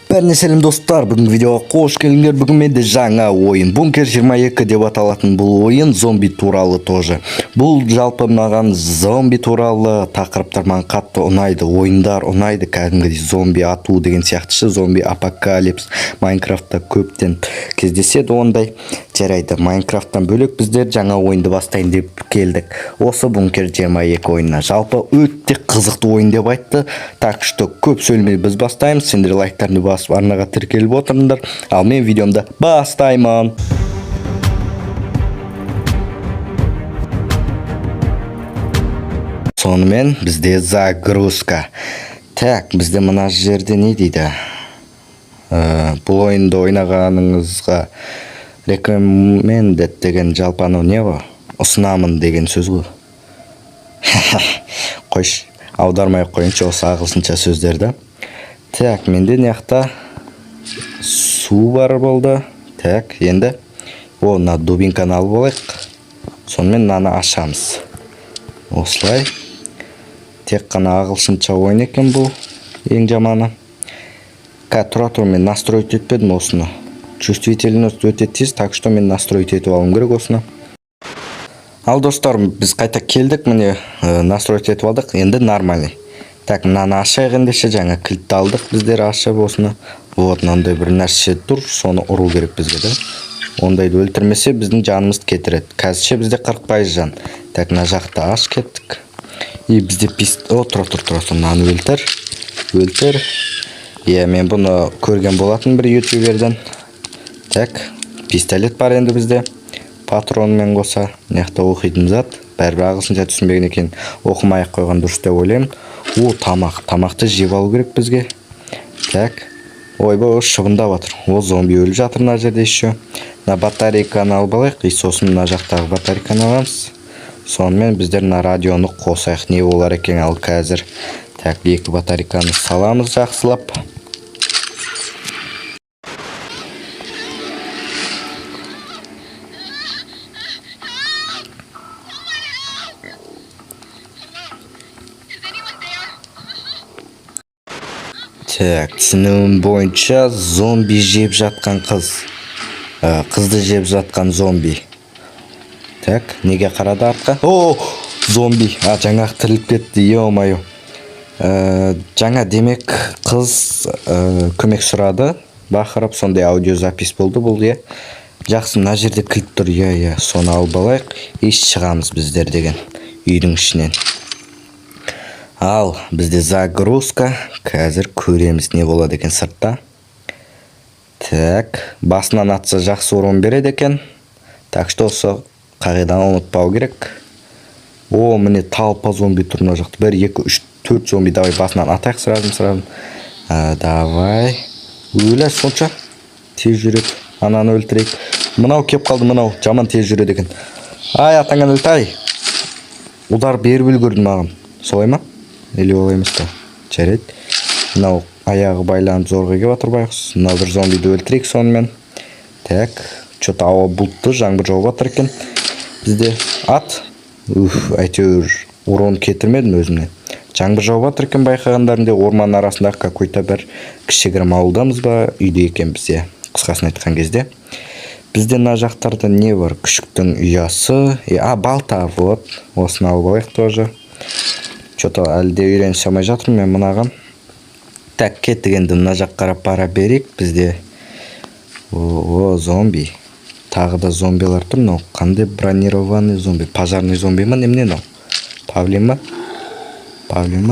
Бәріне сәлем достар, бүгінгі видеоға қош келдіңдер. Бүгін менде жаңа ойын Бункер 22 деп аталатын бұл ойын зомби туралы тоже. Бұл жалпы маған зомби туралы тақырыптар маған қатты ұнайды, ойындар ұнайды, кәдімгідей зомби ату деген сияқтышы, зомби апокалипс Майнкрафтта көптен кездеседі ондай. Жарайды, Майнкрафттан бөлек біздер жаңа ойынды бастайын деп келдік. Осы Бункер 22 ойынына жалпы өте қызықты ойын деп айтты. Так что көп сөйлемей біз бастаймыз. Сендер лайктарыңды басып арнаға тіркеліп отырыңдар. Ал мен видеомды бастаймын. Сонымен бізде загрузка. Так, бізде мына жерде не дейді? Бұл ойынды ойнағаныңызға recommended деген жалпы анау не ғой? Ұсынамын деген сөз ғой. Қойш, аудармай қойыншы осы ағылшынша сөздерді. Так, менде неқта су бар болды. Так, енді на дубинканы алып болайық. Сонымен наны ашамыз. Осылай. Тек қана ағылшынша ойын екен бұл. Ең жаманы. Тұра тұр, мен настроить етпедім осыны. Чувствительность өте тез, так что мен настроить етіп алым керек осыны. Ал достар, біз қайта келдік, міне настроить етіп алдық, енді нормальный. Так, мынаны ашайық ендеше, жаңа кілтті алдық біздер ашып осыны. Вот, мынандай бір нәрсе тұр, соны ұру керек бізге де. Ондайды өлтірмесе біздің жанымызды кетіреді. Қазірше бізде 40% жан. Так, мына жақты аш кеттік. И бізде тұр, мынаны өлтір. Мен бұны көрген болатын бір ютуберден. Так, пистолет бар енді бізде. Патронмен қоса, неқта оқитын зат. Бәрібір ағылшынша түсінбеген екен, оқымай-ақ қойған дұрыс деп ойлаймын. Тамақты жеп алу керек бізге. Так, ойбай, шыбындап жатыр. Зомби өліп жатыр мына жерде еще. Мына батарейканы алып алайық, и сосын мына жақтағы батарейканы аламыз. Сонымен біздер мына радионы қосайық, не болар екен ал қазір. Так, екі батарейканы саламыз жақсылап. Так, түсінуім бойынша зомби жеп жатқан қыз. Қызды жеп жатқан зомби. Так, неге қарады артқа? Зомби. Жаңа тіріліп кетті, е-омайо. Жаңа демек қыз көмек сұрады. Бақырып, сондай аудиозапис болды бұл, е. Жақсы, мына жерде кілт тұр, соны алып алайық. Шығамыз біздер деген үйдің ішінен. Ал, бізде загрузка. Қазір көреміз не болады екен сыртта. Так, басынан атса жақсы орын береді екен. Так что осы қағиданы ұмытпау керек. Міне талпа зомби тұр мына жақта. 1, 2, 3, 4 зомби. Давай басынан атайық сразу. Давай. Өлі сонша тез жүреді. Ананы өлтірейік. Мынау кеп қалды, мынау жаман тез жүреді екен. Атаңан өлті. Удар беріп үлгерді маған. Солай ма? Или олай емес та. Жарайды. Мынау аяғы байланып зорға кеп жатыр байқұс. Мынау бір зомбиді өлтірейік сонымен. Так, что-то ауа бұлтты, жаңбыр жауып жатыр екен. Бізде ат. Әйтеуір урон кетірмедім өзімнен. Жаңбыр жауып жатыр екен байқағандарында, орман арасындағы какой-то бір кішігірім ауылдамыз ба, үйде екен бізде. Қысқасын айтқан кезде. Бізде мына жақтарда не бар? Күшіктің ұясы. Балта, вот. Осыны алып алайық тоже. Что-то әлде үйренісе алмай жатырмын мен мынаған. Так, кеттік енді мына жақ қарап бара берейік. Бізде зомби. Тағы да зомбилар тұр. Қандай бронированный зомби? Пожарный зомби ма? Немне но? Павлин ма,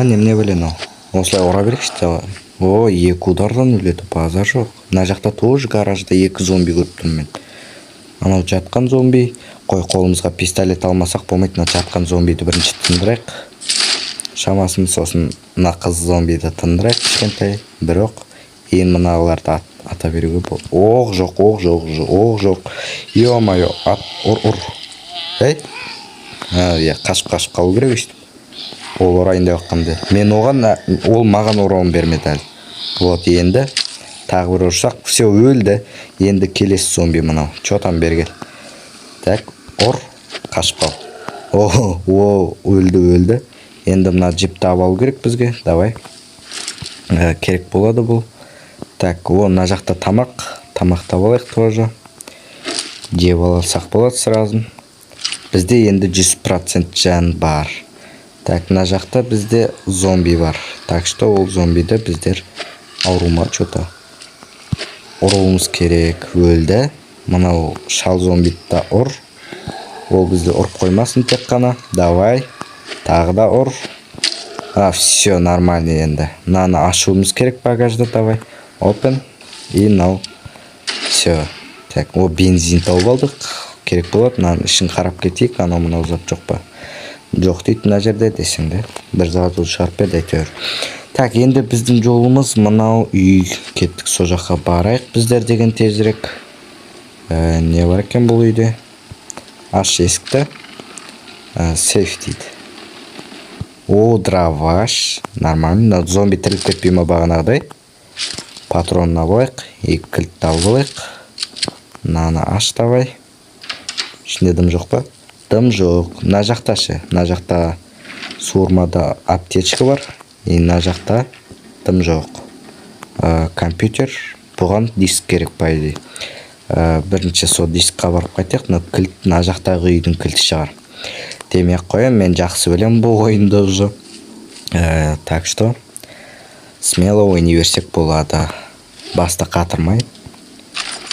немне біле но? Осылай ұра берейік шты. Екі удардан өледі, базар жоқ. Мына жақта тоже гаражда 2 зомби көріп тұрмын мен. Анау жатқан зомби. Қолымызға пистолет алмасақ болмайды. Жатқан зомбиді бірінші тындырайық. Шамасын сосын мына қыз зомбиді тындырайық кішкентай. Бірақ ең мыналарды ата беруге бол. Оқ жоқ. Е-омайо, ұр. Қашып қалу керек өйстіп. Ол орайында өққанды. Мен ол маған орауын бермеді әлі. Вот, енді тағы бір ұрсақ. Все, өлді. Енді келесі зомби мынау. Чотан бергел. Так, қашып қал. Өлді. Енді мына джипті алу керек бізге. Давай. Керек болады бұл. Так, о, мына жақта тамақ та болайық тоже. Жеп алсақ болады сразу. Бізде енді 100% жан бар. Так, мына жақта бізде зомби бар. Так что ол зомбиді біздер аурума что-то ұруымыз керек. Өлді. Мынау шал зомбиді да ұр. Ол бізді ұрып қоймасын тек қана. Давай. Тағы да ұр. Все нормально енді. Мынаны ашуымыз керек багажда. Давай. Open. И now. Все. Так, о, бензин тауып алдық. Керек болады. Мынаның ішін қарап кетейік. Анау мынау зат жоқ па? Жоқ дейді мына жерде десең де. Бір зат шығарып берді әйтеуір. Так, енді біздің жолымыз мынау үй. Кеттік со жаққа барайық біздер деген тезірек. Не бар екен бұл үйде? Аш есікті. Сейф дейді. О, дроваш. Нормально. Зомби тіріліп кетпей ма бағанағыдай? Патронына болайық. Екі кілтті алып алайық. Мынаны аш давай. Ішінде дым жоқ па? Дым жоқ. Мына жақта ше. Мына жақта суырмада аптечка бар. И мына жақта дым жоқ. Компьютер. Бұған диск керек по идее. Бірінші сол дискқа барып қайтайық. Мына жақтағы үйдің кілті шығар. Демек қоям, мен жақсы білем бұл ойынды уже. Так что смело ойнай берсек болады. Басты қатырмай.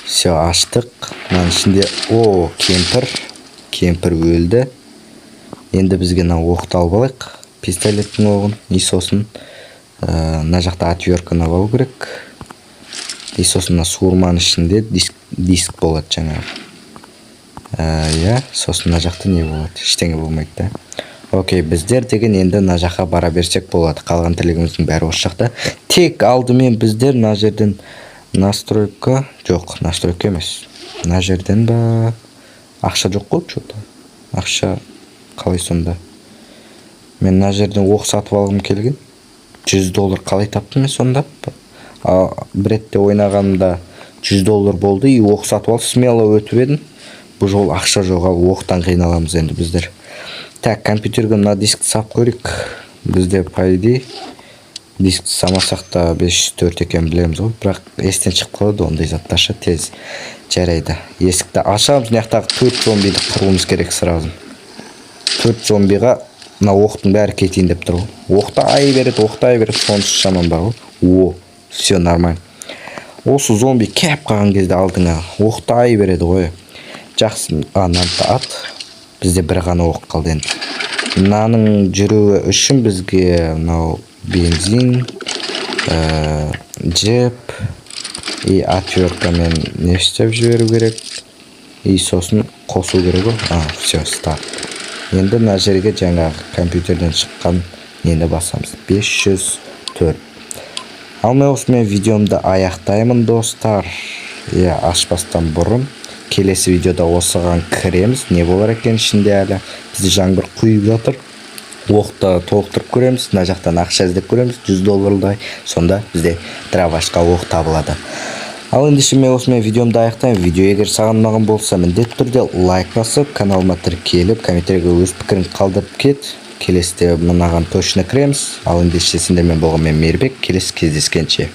Все, аштық. Мынаның ішінде о, кемпір өлді. Енді бізге мына оқты алып алайық. Пистолеттің оғын. И сосын мына жақта отвертканы алу керек. И сосын мына суырманың ішінде диск болады жаңағы. Я, сосын мына жақта не болады? Ештеңе болмайды да. Окей, біздер деген енді мына жаққа бара берсек болады. Қалған тілегіміздің бәрі осы жақта. Тек алдымен біздер мына жерден настройка, жоқ, настройка емес. Мына жерден ба ақша жоқ қой, что-то. Ақша қалай сонда? Мен мына жерден оқ сатып алғым келген. $100 қалай таптым мен сонда? Бір ретте ойнағанымда $100 болды, и оқ сатып алып смело өтіп едім. Бұл жол ақша жоқ, оқтан қиналамыз енді біздер. Так, компьютерге мына дискті сап көрейік. Бізде по идее дискті самасақ та 504 екен білеміз ғой. Бірақ естен шығып қалады ондай затташы тез. Жарайды. Есікті ашамыз. Мынаяқтағы 4 зомбиді қыруымыз керек сразу. 4 зомбиға мына оқтың бәрі кетейін деп тұр ғой. Оқтай береді, сонсыз шаман бар ғой. О, все нормально. Осы зомби кеп қалған кезде алдыңа оқтай береді ғой. Жақсы, мынаны ат. Бізде бір ғана оқ қалды енді. Мынаның жүруі үшін бізге мынау бензин, жеп и отверткамен не істеп жіберу керек. И сосын қосу керек ғой. Все, старт. Енді мына жерге жаңағы компьютерден шыққан нені басамыз. 504. Ал мен осымен видеомды аяқтаймын достар. Ашпастан бұрын келесі видеода осыған кіреміз. Не болар екен ішінде әлі. Бізде жаңбыр құйып жатыр. Оқты толықтырып көреміз. Мына жақтан ақша іздеп көреміз. $100 сонда бізде дровашқа оқ табылады. Ал ендеше мен осымен видеомды аяқтаймын. Видео егер саған ұнаған болса, міндетті түрде лайк басып, каналыма тіркеліп, комментарийге өз пікірін қалдырып кет. Келесіде мынаған точно кіреміз. Ал ендеше сендермен болған мен Мейірбек. Келесі кездескенше.